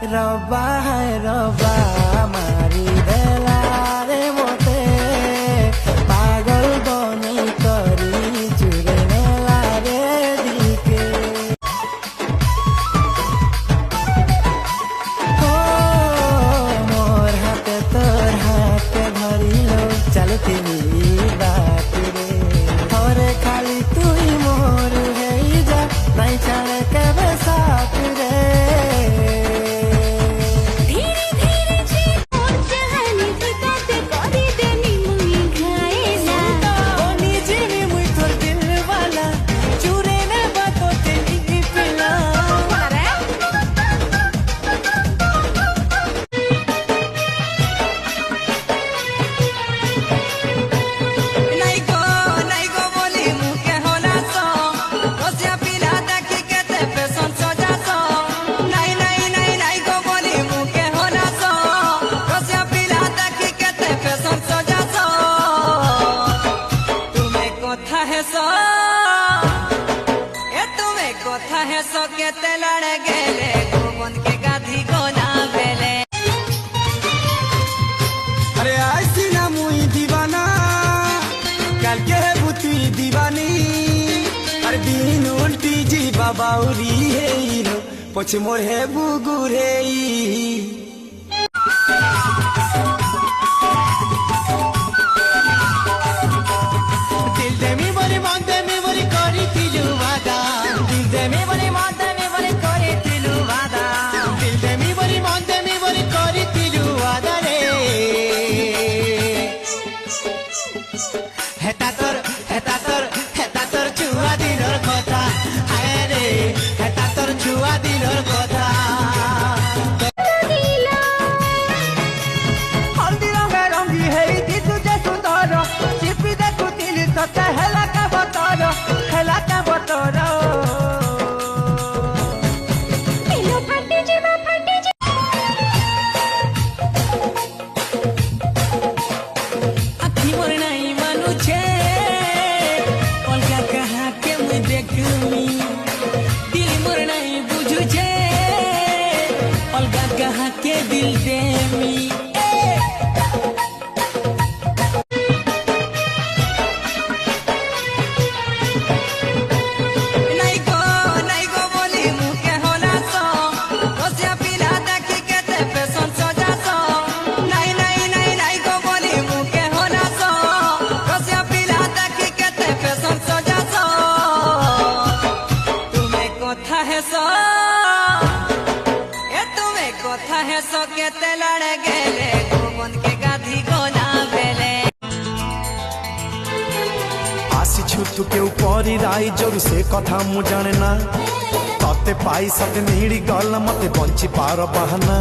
रबा है रबा मारी देला रे मोते पागल बनी करी चुरे नेला रे दिल के हो मोर हाथे तोर हाथे धरिलो चलती बात रे थोरे खाली तू ही मोर है जा नहीं चले कबे साथ रे कथा है सो के लड़ गेले गोवन के गाधी गोना बेले अरे ऐसी ना मुई दीवाना कल के है बुती दीवानी अरे दिन उल्टी जी बाबाउरी है हीरो पछ मोर है बुगुर है दिल दे मी बोली मन दे मी बोली करी तिलु वादा दिल दे मी बोली मन दे मी बोली करी तिलु वादा दिल दे मी बोली मन दे मी बोली करी तिलु वादा रे हेता तोर छुआ दिलर कथा आए रे हेता तोर छुआ दिलर कथा हल्दी रंगे रंगी है दितु जे सुंदर चिपी देखु तिल तते हेला का बतर अखी मोर नहीं मानु छे अलगा कहाँ के मुई देखमी दिल मोर नहीं बुझु छे अलगा कहाँ के दिल देमी कथा है सो के लड़ गेले गोवन के गाधी गोना बेले आसीछु तू के ऊपर राई जोर से कथा मु जाने ना तते पाई सते नीड़ी गल मते बंची पार बहाना